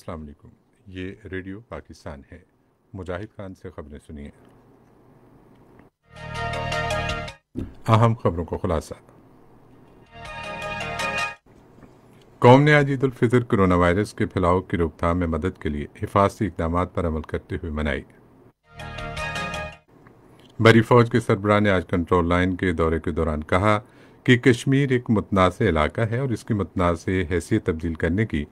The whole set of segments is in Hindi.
अस्सलाम वालेकुम। ये रेडियो पाकिस्तान है। मुजाहिद खान से खबरें सुनिए। अहम खबरों को खुलासा। कौम ने आज ईद उल फितर कोरोना वायरस के फैलाव की रोकथाम में मदद के लिए हिफाजती इकदाम पर अमल करते हुए मनाई। बरी फौज के सरबराह ने आज कंट्रोल लाइन के दौरे के दौरान कहा कि कश्मीर एक मुतनाज़ इलाका है और इसकी मुतनाज़ हैसियत तब्दील करने की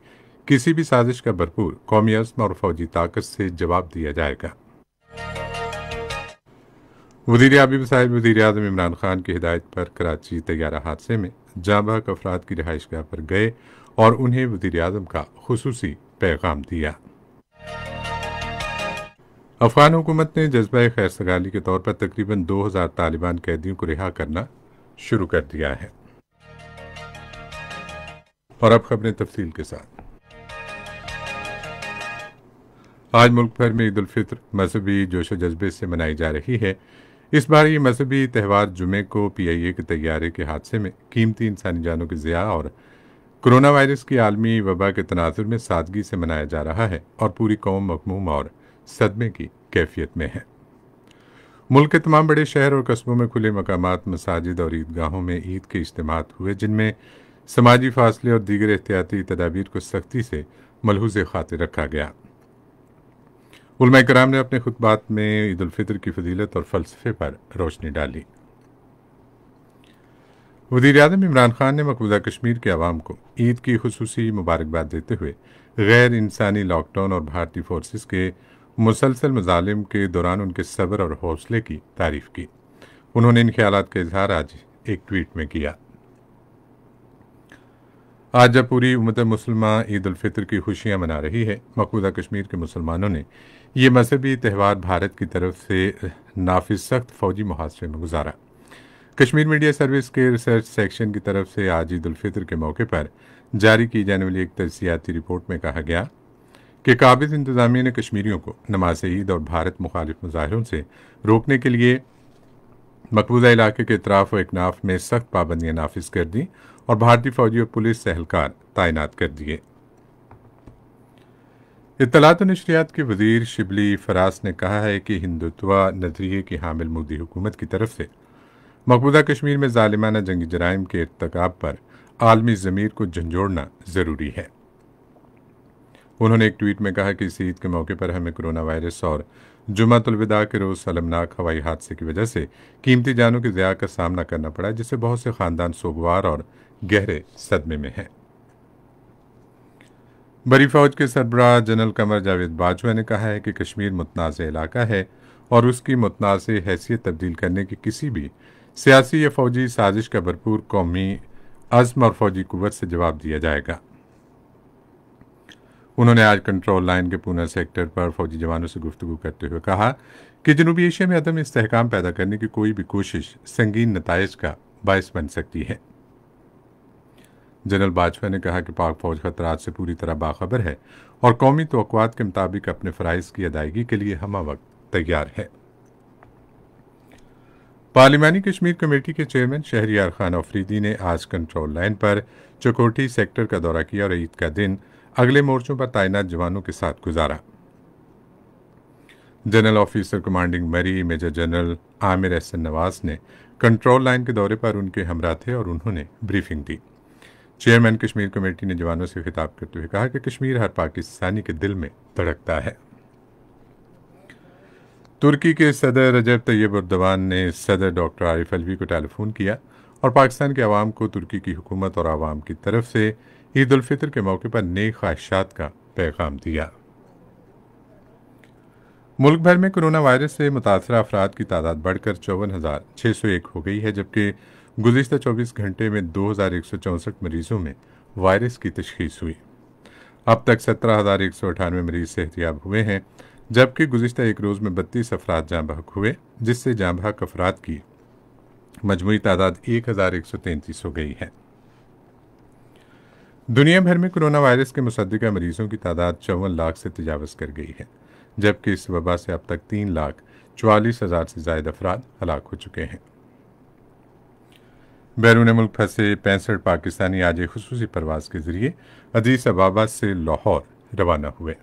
किसी भी साजिश का भरपूर कौमी अज़्म और फौजी ताकत से जवाब दिया जाएगा। वज़ीर आबी वसाइल वज़ीर आज़म इमरान खान की हिदायत पर कराची तैयारा हादसे में जाँ बहक अफराद की रिहाइशगाह पर गए और उन्हें वज़ीर आज़म का खुसूसी पैगाम दिया। अफगान हुकूमत ने जज्बा खैरसगाली के तौर पर तकरीबन 2000 तालिबान कैदियों को रिहा करना शुरू कर दिया है। और अब खबरें तफसील के साथ। आज मुल्क भर में ईद उल फितर मजहबी जोश जज्बे से मनाई जा रही है। इस बार ये मजहबी त्यौहार जुमे को PIA के तैयारे के हादसे में कीमती इंसानी जानों की ज़िया और कोरोना वायरस की आलमी वबा के तनाजुर में सादगी से मनाया जा रहा है और पूरी कौम मखमूम और सदमे की कैफियत में है। मुल्क के तमाम बड़े शहर और कस्बों में खुले मकामात, मसाजिद और ईदगाहों में ईद के इज्तिमात हुए, जिनमें समाजी फासले और दीगर एहतियाती तदाबीर को सख्ती से मलहूज़ खातिर रखा गया। उलमा कराम ने अपने खुतबात में ईद उल फितर की फजीलत और फ़लसफ़े पर रोशनी डाली। वज़ीर आज़म इमरान खान ने मकबूजा कश्मीर के अवाम को ईद की खुसूसी मुबारकबाद देते हुए गैर इंसानी लॉकडाउन और भारतीय फोर्सेस के मुसलसल मजालिम के दौरान उनके सब्र और हौसले की तारीफ की। उन्होंने इन ख्यालात का इजहार आज एक ट्वीट में किया। आज जब पूरी उम्मत मुसलमा ईद उल फितर की खुशियां मना रही है, मकबूजा कश्मीर के मुसलमानों ने ये मजहबी त्यौहार भारत की तरफ से नाफिज सख्त फौजी मुहासरे में गुजारा। कश्मीर मीडिया सर्विस के रिसर्च सेक्शन की तरफ से आज ईद उल फितर के मौके पर जारी की जाने वाली एक तजसियाती रिपोर्ट में कहा गया कि काबिज इंतजामिया ने कश्मीरियों को नमाज ईद और भारत मुखालिफ मुजाहरों से रोकने के लिए मकबूजा इलाके के इतराफ व इकनाफ में सख्त पाबंदियां नाफिज कर दी और भारतीय फौजी और पुलिस एहलकार तैनात कर दिए। इत्तलात और नशरियात के वजीर शिबली फरास ने कहा है कि हिंदुत्वा नजरिए की हामिल मोदी हुकूमत की तरफ से मकबूजा कश्मीर में जालिमाना जंगी जराइम के इर्तकाब पर आलमी ज़मीर को झंझोड़ना ज़रूरी है। उन्होंने एक ट्वीट में कहा कि इस ईद के मौके पर हमें कोरोना वायरस और जुमातुल विदा के रोज़ अलमनाक हवाई हादसे की वजह से कीमती जानों की ज़िया का सामना करना पड़ा, जिससे बहुत से ख़ानदान सोगवार और गहरे सदमे में हैं। बरी फौज के सरबराह जनरल कमर जावेद बाजवा ने कहा है कि कश्मीर मुतनाज़ इलाका है और उसकी मुतनाज़ हैसियत तब्दील करने की किसी भी सियासी या फौजी साजिश का भरपूर कौमी अज़्म और फौजी कुव्वत से जवाब दिया जाएगा। उन्होंने आज कंट्रोल लाइन के पूना सेक्टर पर फौजी जवानों से गुफ्तगू करते हुए कहा कि जनूबी एशिया में अदम इस्तेहकाम पैदा करने की कोई भी कोशिश संगीन नताइज का बायस बन सकती है। जनरल बाजवा ने कहा कि पाक फौज खतरात से पूरी तरह बाखबर है और कौमी तवक्कुआत के मुताबिक अपने फ़राइज़ की अदायगी के लिए हमा वक्त तैयार है। पार्लिमानी कश्मीर कमेटी के चेयरमैन शहरियार खान अफरीदी ने आज कंट्रोल लाइन पर चकोटी सेक्टर का दौरा किया और ईद का दिन अगले मोर्चों पर तैनात जवानों के साथ गुजारा। जनरल ऑफिसर कमांडिंग मरी मेजर जनरल आमिर एहसन नवाज ने कंट्रोल लाइन के दौरे पर उनके हमरा थे और उन्होंने ब्रीफिंग दी। चेयरमैन कश्मीर कमेटी ने जवानों से खिताब करते हुए कहा कि कश्मीर हर पाकिस्तानी के दिल में धड़कता है। तुर्की के सदर रजब तैयब एर्दोगान ने सदर डॉक्टर आरिफ अलवी को टेलीफोन किया और पाकिस्तान के अवाम को तुर्की की हुकूमत और आवाम की तरफ से ईद उल फितर के मौके पर नेक ख्वाहिशात का पैगाम दिया। मुल्क भर में कोरोना वायरस से मुतासरा अफराद की तादाद बढ़कर 54,601 हो गई है, जबकि गुज़िश्ता 24 घंटे में 2,164 मरीजों में वायरस की तशख़ीस हुई। अब तक 17,198 मरीज सेहतियाब हुए हैं, जबकि गुज़िश्ता एक रोज़ में 32 अफराद जाँ बहक हुए, जिससे जाँ बहक अफराद की मजमूई तादाद 1,133 हो गई है। दुनिया भर में कोरोना वायरस के मुसद्दिका मरीजों की तादाद 54 लाख से तजावज़ कर गई है, जबकि इस वबा से अब तक 3,44,000 से ज़ायद अफराद हलाक हो चुके हैं। बैरून मुल्क फंसे 65 पाकिस्तानी आज एक खुसूसी परवाज़ के ज़रिए अदीस अबाबा से लाहौर रवाना हुए।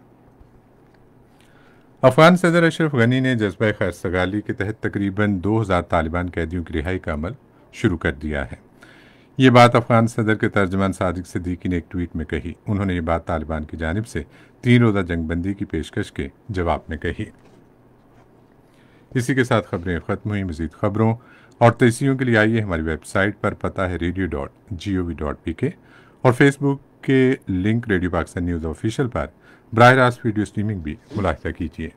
अफगान सदर अशरफ गनी ने जज्बा खैरसगाली के तहत तकरीबन 2000 तालिबान कैदियों की रिहाई का अमल शुरू कर दिया है। ये बात अफगान सदर के तर्जमान सादिक सिद्दीकी ने एक ट्वीट में कही। उन्होंने ये बात तालिबान की जानिब से 3 रोज़ा जंगबंदी की पेशकश के जवाब में कही। इसी के साथ खबरें ख़त्म हुई। मज़ीद खबरों और तस्वीरों के लिए आइए हमारी वेबसाइट पर, पता है radio.gov.pk, और फेसबुक के link radio Pakistan news official पर बराह रास्त वीडियो स्ट्रीमिंग भी मुलाहिजा कीजिए।